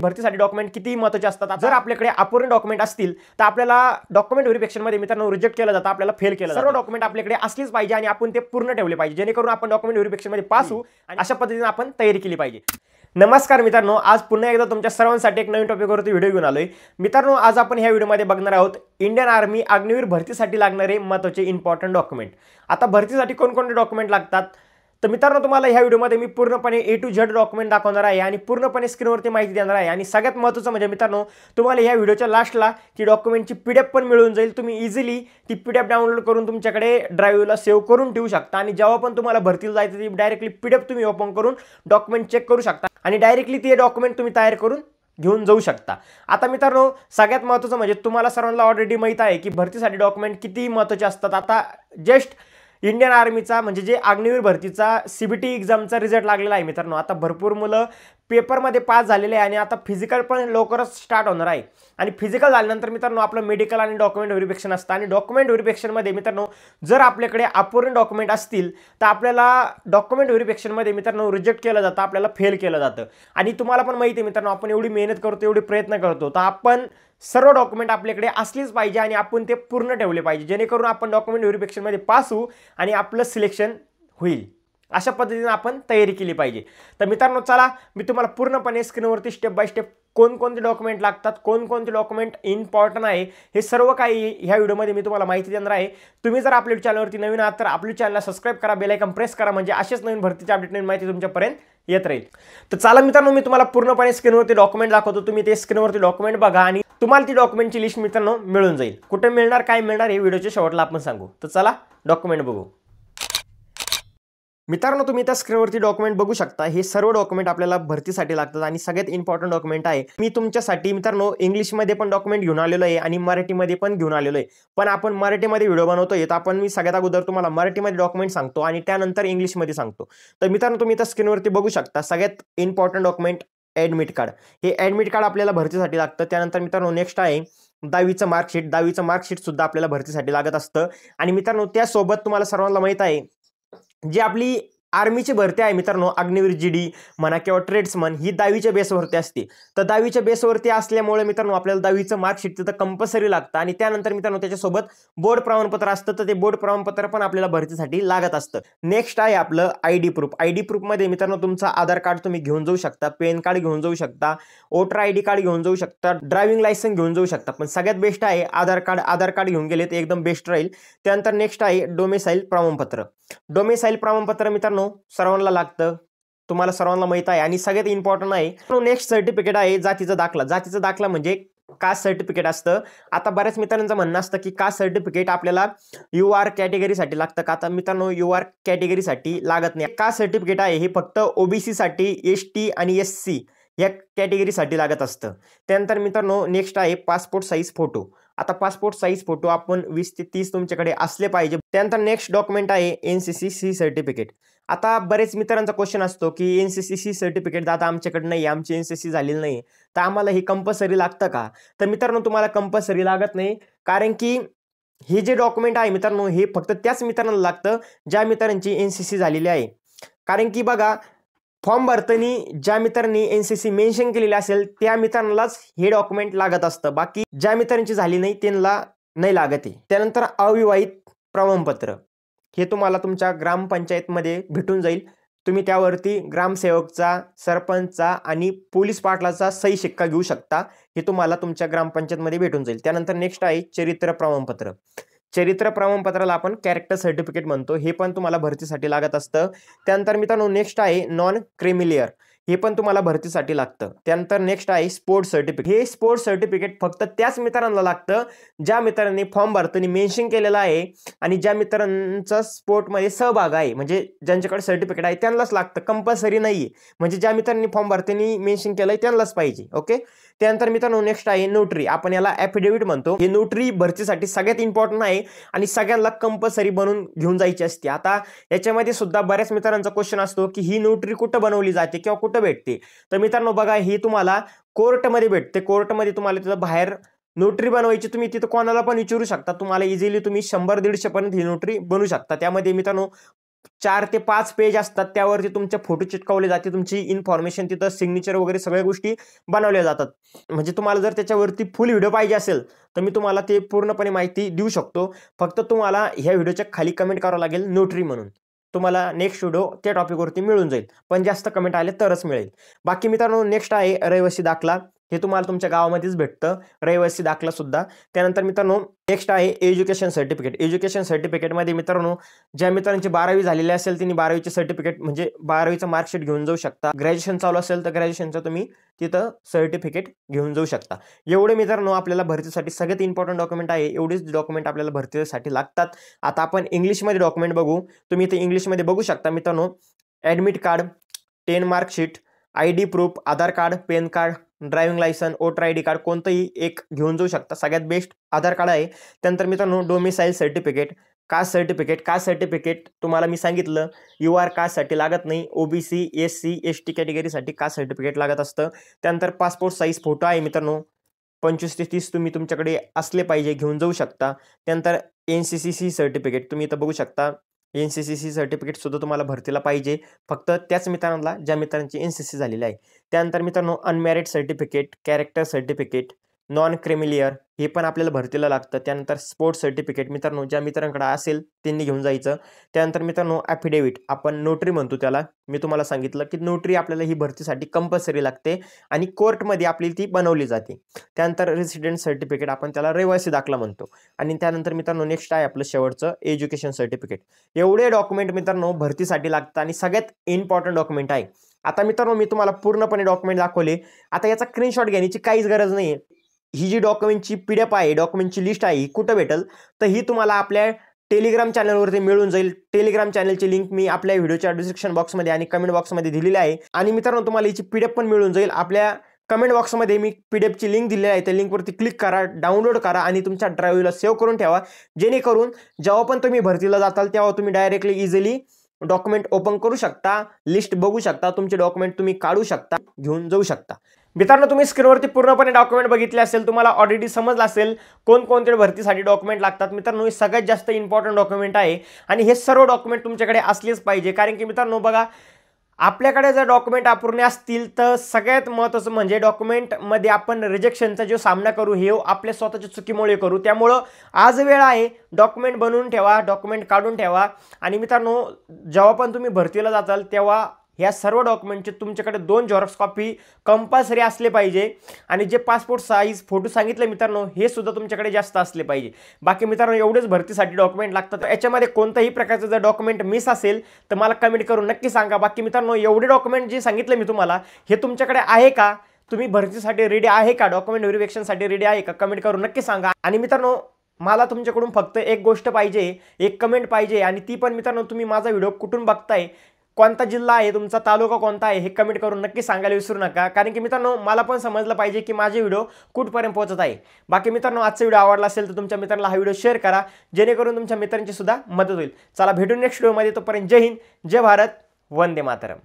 भरतीसाठी डॉक्युमेंट किती महत्त्वाचे असतात। जर आपल्याकडे अपूर्ण डॉक्युमेंट असतील तर आपल्याला डॉक्युमेंट व्हेरिफिकेशन मध्ये मित्रांनो रिजेक्ट केलं जातं, आपल्याला फेल केलं जातं। सर्व डॉक्युमेंट आपल्याकडे असलीच पाहिजे आणि आपण ते पूर्ण ठेवले पाहिजे, जेणेकरून आपण डॉक्युमेंट व्हेरिफिकेशन मध्ये पास होऊ आणि अशा पद्धतीने आपण तयारी केली पाहिजे। नमस्कार मित्रांनो, आज पुन्हा एकदा तुमच्या सर्वांसाठी एक नवीन टॉपिकवरती व्हिडिओ घेऊन आलोय। मित्रांनो, आज आपण ह्या व्हिडिओमध्ये बघणार आहोत इंडियन आर्मी अग्निवीर भरतीसाठी लागणारे महत्त्वाचे इम्पॉर्टंट डॉक्युमेंट। आता भरतीसाठी कोणकोणते डॉक्युमेंट लागतात तर मित्रांनो, तुम्हाला ह्या व्हिडिओमध्ये मी पूर्णपणे A to Z डॉक्युमेंट दाखवणार आहे आणि पूर्णपणे स्क्रीनवरती माहिती देणार आहे। आणि सगळ्यात महत्त्वाचं म्हणजे मित्रांनो, तुम्हाला ह्या व्हिडिओच्या लास्टला ती डॉक्युमेंटची PDF पण मिळून जाईल। तुम्ही इझिली ती PDF डाउनलोड करून तुमच्याकडे ड्राईव्हला सेव्ह करून ठेवू शकता आणि जेव्हा पण तुम्हाला भरतीला जायचं ती डायरेक्टली PDF तुम्ही ओपन करून डॉक्युमेंट चेक करू शकता आणि डायरेक्टली ते डॉक्युमेंट तुम्ही तयार करून घेऊन जाऊ शकता। आता मित्रांनो, सगळ्यात महत्त्वाचं म्हणजे तुम्हाला सर्वांना ऑलरेडी माहित आहे की भरतीसाठी डॉक्युमेंट किती महत्त्वाचे असतात। आता जस्ट इंडियन आर्मीचा म्हणजे जे अग्निवीर भरतीचा CBT एक्झामचा रिझल्ट लागलेला आहे मित्रांनो। आता भरपूर मुलं पेपरमध्ये पास झालेले आहे आणि आता फिजिकल पण लवकरच स्टार्ट होणार आहे आणि फिजिकल झाल्यानंतर मित्रांनो आपलं मेडिकल आणि डॉक्युमेंट व्हेरिफिकेशन असतं आणि डॉक्युमेंट व्हेरिफिकेशनमध्ये मित्रांनो जर आपल्याकडे अपूर्ण डॉक्युमेंट असतील तर आपल्याला डॉक्युमेंट व्हेरिफिकेशनमध्ये मित्रांनो रिजेक्ट केलं जातं, आपल्याला फेल केलं जातं। आणि तुम्हाला पण माहिती आहे मित्रांनो, आपण एवढी मेहनत करतो, एवढे प्रयत्न करतो, तर आपण सर्व डॉक्युमेंट आपल्याकडे असलीच पाहिजे आणि आपण ते पूर्ण ठेवले पाहिजे, जेणेकरून आपण डॉक्युमेंट व्हेरिफिकेशनमध्ये पास होऊ आणि आपलं सिलेक्शन होईल। अशा पद्धतीने आपण तयारी केली पाहिजे। तर मित्रांनो, चला मी तुम्हाला पूर्णपणे स्क्रीनवरती स्टेप बाय स्टेप कोणकोणते डॉक्युमेंट लागतात, कोणकोणते डॉक्युमेंट इम्पॉर्टंट आहे, हे सर्व काही ह्या व्हिडिओमध्ये मी तुम्हाला माहिती देणार आहे। तुम्ही जर आपल्या चॅनलवरती नवीन आहात तर आपल्या चॅनलला सबस्क्राइब करा, बेल आयकॉन प्रेस करा, म्हणजे असेच नवीन भरतीचे अपडेट, नवीन माहिती तुमच्यापर्यंत येत राहील। तर चला मित्रांनो, मी तुम्हाला पूर्णपणे स्क्रीनवरती डॉक्युमेंट दाखवतो, तुम्ही ते स्क्रीनवरती डॉक्युमेंट बघा आणि तुम्हाला ती डॉक्युमेंटची लिस्ट मित्रांनो मिळून जाईल। कुठे मिळणार, काय मिळणार हे व्हिडिओच्या शेवटला आपण सांगू। तर चला डॉक्युमेंट बघू। मित्रांनो, तुम्ही त्या स्क्रीनवरती डॉक्युमेंट बघू शकता, हे सर्व डॉक्युमेंट आपल्याला भरतीसाठी लागतात आणि सगळ्यात इम्पॉर्टंट डॉक्युमेंट आहे। मी तुमच्यासाठी मित्रांनो इंग्लिशमध्ये पण डॉक्युमेंट घेऊन आलेलो आहे आणि मराठीमध्ये पण घेऊन आलेलो आहे, पण आपण मराठीमध्ये व्हिडिओ बनवतोय तर आपण मी सगळ्यात अगोदर तुम्हाला मराठीमध्ये डॉक्युमेंट सांगतो आणि त्यानंतर इंग्लिशमध्ये सांगतो। तर मित्रांनो, तुम्ही त्या स्क्रीनवरती बघू शकता सगळ्यात इम्पॉर्टंट डॉक्युमेंट ॲडमिट कार्ड। हे ॲडमिट कार्ड आपल्याला भरतीसाठी लागतं। त्यानंतर मित्रांनो नेक्स्ट आहे 10वीचं मार्कशीट। 10वीचं मार्कशीट सुद्धा आपल्याला भरतीसाठी लागत असतं आणि मित्रांनो त्यासोबत तुम्हाला सर्वांना माहित आहे जी आपली आर्मीची भरती आहे मित्रांनो, अग्निवीर GD म्हणा किंवा ट्रेड्समन, ही 10वीच्या बेसवरती असते। तर 10वीच्या बेसवरती असल्यामुळे मित्रांनो आपल्याला 10वीचं मार्कशीट तिथं कंपल्सरी लागतं आणि त्यानंतर मित्रांनो त्याच्यासोबत बोर्ड प्रमाणपत्र असतं, तर ते बोर्ड प्रमाणपत्र पण आपल्याला भरतीसाठी लागत असतं। नेक्स्ट आहे आपलं ID प्रूफ। ID प्रूफमध्ये मित्रांनो तुमचं आधार कार्ड तुम्ही घेऊन जाऊ शकता, पॅन कार्ड घेऊन जाऊ शकता, वोटर ID कार्ड घेऊन जाऊ शकता, ड्रायव्हिंग लायसन्स घेऊन जाऊ शकता, पण सगळ्यात बेस्ट आहे आधार कार्ड। आधार कार्ड घेऊन गेले तर एकदम बेस्ट राहील। त्यानंतर नेक्स्ट आहे डोमेसाईल प्रमाणपत्र। डोमेसाईल प्रमाणपत्र मित्रांनो सर्वांना लागतं, तुम्हाला सर्वांना माहित आहे आणि सगळ्यात इम्पॉर्टंट आहे नेक्स्ट सर्टिफिकेट आहे जातीचा दाखला। जातीचा दाखला म्हणजे कास्ट सर्टिफिकेट असतं। आता बऱ्याच मित्रांचं म्हणणं असतं की कास्ट सर्टिफिकेट आपल्याला UR कॅटेगरीसाठी लागतं का? आता मित्रांनो UR कॅटेगरीसाठी लागत नाही। कास्ट सर्टिफिकेट आहे हे फक्त OBC साठी, ST आणि SC या कॅटेगरीसाठी लागत असतं। त्यानंतर मित्रांनो नेक्स्ट आहे पासपोर्ट साईज फोटो। आता पासपोर्ट साईज फोटो आपण 20 ते 30 तुमच्याकडे असले पाहिजे। त्यानंतर नेक्स्ट डॉक्युमेंट आहे NCC सर्टिफिकेट। आता बरेच मित्रांचा क्वेश्चन असतो की NCC सर्टिफिकेट दादा आमच्याकडे नाही, आमची NCC झालेली नाही, तर आम्हाला हे कंपल्सरी लागतं का? तर मित्रांनो तुम्हाला कंपल्सरी लागत नाही, कारण की हे जे डॉक्युमेंट आहे मित्रांनो हे फक्त त्याच मित्रांना लागतं ज्या मित्रांची NCC झालेली आहे। कारण की बघा, फॉर्म भरताना ज्या मित्रांनी NCC मेन्शन केलेली असेल त्या मित्रांनाच हे डॉक्युमेंट लागत असतं, बाकी ज्या मित्रांची झाली नाही त्यांना नाही लागत आहे। त्यानंतर अविवाहित प्रमाणपत्र हे तुम्हाला तुमच्या ग्रामपंचायतमध्ये भेटून जाईल। तुम्ही त्यावरती ग्रामसेवकचा, सरपंचचा आणि पोलीस पाटलाचा सही शिक्का घेऊ शकता, हे तुम्हाला तुमच्या ग्रामपंचायतमध्ये भेटून जाईल। त्यानंतर नेक्स्ट आहे चरित्र प्रमाणपत्र। चरित्र प्रमाणपत्राला आपण कॅरेक्टर सर्टिफिकेट म्हणतो, हे पण तुम्हाला भरतीसाठी लागत असतं। त्यानंतर मित्रांनो नेक्स्ट आहे नॉन क्रिमिलियर, हे पण तुम्हाला भरतीसाठी लागतं। त्यानंतर नेक्स्ट आहे स्पोर्ट्स सर्टिफिकेट। हे स्पोर्ट्स सर्टिफिकेट फक्त त्याच मित्रांना लागतं ज्या मित्रांनी फॉर्म भरताना मेन्शन केलेला आहे आणि ज्या मित्रांचा स्पोर्टमध्ये सहभाग आहे, म्हणजे ज्यांच्याकडे सर्टिफिकेट आहे त्यांनाच लागतं, कंपल्सरी नाही। म्हणजे ज्या मित्रांनी फॉर्म भरताना मेन्शन केलंय त्यांनाच पाहिजे, ओके। त्यानंतर मित्रांनो नेक्स्ट आहे नोटरी, आपण याला ॲफिडेव्हिट म्हणतो। हे नोटरी भरतीसाठी सगळ्यात इम्पॉर्टंट आहे आणि सगळ्यांना कंपल्सरी बनवून घेऊन जायची असते। आता याच्यामध्ये सुद्धा बऱ्याच मित्रांचा क्वेश्चन असतो की ही नोटरी कुठं बनवली जाते किंवा कुठं भेटते? तर मित्रांनो बघा, ही तुम्हाला कोर्टमध्ये भेटते। कोर्टमध्ये तुम्हाला तिथं बाहेर नोटरी बनवायची, तुम्ही तिथं कोणाला पण विचारू शकता, तुम्हाला इझिली तुम्ही 100-150 पर्यंत ही नोटरी बनवू शकता। त्यामध्ये मित्रांनो 4 ते 5 पेज असतात, त्यावरती तुमचे फोटो चिटकवले जाते, तुमची इन्फॉर्मेशन तिथं सिग्नेचर वगैरे सगळ्या गोष्टी बनवल्या जातात. म्हणजे तुम्हाला जर त्याच्यावरती फुल व्हिडिओ पाहिजे असेल तर मी तुम्हाला ते पूर्णपणे माहिती देऊ शकतो. फक्त तुम्हाला ह्या व्हिडिओच्या खाली कमेंट करावं लागेल नोटरी म्हणून. तुम्हाला नेक्स्ट व्हिडिओ त्या टॉपिकवरती मिळून जाईल, पण जास्त कमेंट आले तरच मिळेल. बाकी मित्रांनो नेक्स्ट आहे रहिवासी दाखला. हे तुम्हाला तुमच्या गावामध्येच भेटतं, रहिवासी दाखला सुद्धा. त्यानंतर मित्रांनो नेक्स्ट आहे एज्युकेशन सर्टिफिकेट. एज्युकेशन सर्टिफिकेटमध्ये मित्रांनो ज्या मित्रांची 12वी झालेली असेल त्यांनी 12वीचे सर्टिफिकेट म्हणजे 12वीचं मार्कशीट घेऊन जाऊ शकता. ग्रॅज्युएशन चालू असेल तर ग्रॅज्युएशनचं तुम्ही तिथं सर्टिफिकेट घेऊन जाऊ शकता. एवढे मित्रांनो आपल्याला भरतीसाठी सगळ्यात इम्पॉर्टंट डॉक्युमेंट आहे. एवढेच डॉक्युमेंट आपल्याला भरतीसाठी लागतात. आता आपण इंग्लिशमध्ये डॉक्युमेंट बघू. तुम्ही इथे इंग्लिशमध्ये बघू शकता मित्रांनो. Admit card, 10 marksheet, ID proof, Aadhaar card, PAN card, driving licence, voter ID card कोणतंही एक घेऊन जाऊ शकता. सगळ्यात बेस्ट आधार कार्ड आहे. त्यानंतर मित्रांनो domicile certificate, caste certificate. Caste certificate तुम्हाला मी सांगितलं UR कास्टसाठी लागत नाही. OBC, SC, ST कॅटेगरीसाठी कास्ट सर्टिफिकेट लागत असतं. त्यानंतर पासपोर्ट साईज फोटो आहे मित्रांनो, 25 ते 30 तुम्ही तुमच्याकडे असले पाहिजे, घेऊन जाऊ शकता. त्यानंतर NCCC सर्टिफिकेट तुम्ही इथं बघू शकता. NCCC सर्टिफिकेट सुद्धा तुम्हाला भरतीला पाहिजे, फक्त त्याच मित्रांना ज्या मित्रांची NCC झालेली आहे. त्यानंतर मित्रांनो unmarried certificate, character certificate, non creamy layer हे पण आपल्याला भरतीला लागतं. त्यानंतर स्पोर्ट्स सर्टिफिकेट मित्रांनो ज्या मित्रांकडे असेल त्यांनी घेऊन जायचं. त्यानंतर मित्रांनो ॲफिडेविट, आपण नोटरी म्हणतो त्याला. मी तुम्हाला सांगितलं की नोटरी आपल्याला ही भरतीसाठी कंपल्सरी लागते आणि कोर्टमध्ये आपली ती बनवली जाते. त्यानंतर रेसिडेंट सर्टिफिकेट, आपण त्याला रहिवासी दाखला म्हणतो. आणि त्यानंतर मित्रांनो नेक्स्ट आहे आपलं शेवटचं एज्युकेशन सर्टिफिकेट. एवढे डॉक्युमेंट मित्रांनो भरतीसाठी लागतात आणि सगळ्यात इम्पॉर्टंट डॉक्युमेंट आहे. आता मित्रांनो मी तुम्हाला पूर्णपणे डॉक्युमेंट दाखवले. आता याचा स्क्रीनशॉट घेण्याची काहीच गरज नाही. ही जी डॉक्युमेंटची PDF आहे, डॉक्युमेंटची लिस्ट आहे, ही कुठं भेटेल तर ही तुम्हाला आपल्या टेलिग्राम चॅनलवरती मिळून जाईल. टेलिग्राम चॅनलची लिंक मी आपल्या व्हिडिओच्या डिस्क्रिप्शन बॉक्समध्ये आणि कमेंट बॉक्समध्ये दिलेली आहे. आणि मित्रांनो तुम्हाला याची PDF पण मिळून जाईल. आपल्या कमेंट बॉक्समध्ये मी PDFची लिंक दिलेली आहे. त्या लिंकवरती क्लिक करा, डाउनलोड करा आणि तुमच्या ड्राईव्हला सेव्ह करून ठेवा, जेणेकरून जेव्हा पण तुम्ही भरतीला जाताल तेव्हा तुम्ही डायरेक्टली इझिली डॉक्युमेंट ओपन करू शकता, लिस्ट बघू शकता, तुमचे डॉक्युमेंट तुम्ही काढू शकता, घेऊन जाऊ शकता. मित्रांनो तुम्ही स्क्रीनवरती पूर्णपणे डॉक्युमेंट बघितले असेल, तुम्हाला ऑलरेडी समजलं असेल कोणकोणते भरतीसाठी डॉक्युमेंट लागतात. मित्रांनो हे सगळ्यात जास्त इम्पॉर्टंट डॉक्युमेंट आहे आणि हे सर्व डॉक्युमेंट तुमच्याकडे असलेच पाहिजे. कारण की मित्रांनो बघा, आपल्याकडे जर डॉक्युमेंट अपूर्ण असतील तर सगळ्यात महत्त्वाचं म्हणजे डॉक्युमेंटमध्ये आपण रिजेक्शनचा जो सामना करू हे आपल्या स्वतःच्या चुकीमुळे करू. त्यामुळं आज वेळ आहे, डॉक्युमेंट बनवून ठेवा, डॉक्युमेंट काढून ठेवा. आणि मित्रांनो जेव्हा पण तुम्ही भरतीला जाताल तेव्हा ह्या सर्व डॉक्युमेंटचे तुमच्याकडे 2 झेरॉक्स कॉपी कंपल्सरी असले पाहिजे. आणि जे पासपोर्ट साईज फोटो सांगितले मित्रांनो हे सुद्धा तुमच्याकडे जास्त असले पाहिजे. बाकी मित्रांनो एवढेच भरतीसाठी डॉक्युमेंट लागतात. याच्यामध्ये कोणत्याही प्रकारचं जर डॉक्युमेंट मिस असेल तर मला कमेंट करून नक्की सांगा. बाकी मित्रांनो एवढे डॉक्युमेंट जे सांगितले मी तुम्हाला हे तुमच्याकडे आहे का? तुम्ही भरतीसाठी रेडी आहे का? डॉक्युमेंट व्हेरिफिकेशनसाठी रेडी आहे का? कमेंट करून नक्की सांगा. आणि मित्रांनो मला तुमच्याकडून फक्त एक गोष्ट पाहिजे, एक कमेंट पाहिजे. आणि ती पण मित्रांनो तुम्ही माझा व्हिडिओ कुठून बघताय, कोणता जिल्हा आहे तुमचा, तालुका कोणता आहे हे कमेंट करून नक्की सांगायला विसरू नका. कारण की मित्रांनो मला पण समजलं पाहिजे की माझे व्हिडिओ कुठपर्यंत पोहोचत आहे. बाकी मित्रांनो आजचा व्हिडिओ आवडला असेल तर तुमच्या मित्रांना हा व्हिडिओ शेअर करा, जेणेकरून तुमच्या मित्रांची सुद्धा मदत होईल. चला भेटू नेक्स्ट व्हिडिओमध्ये. तोपर्यंत जय हिंद, जय भारत, वंदे मातरम.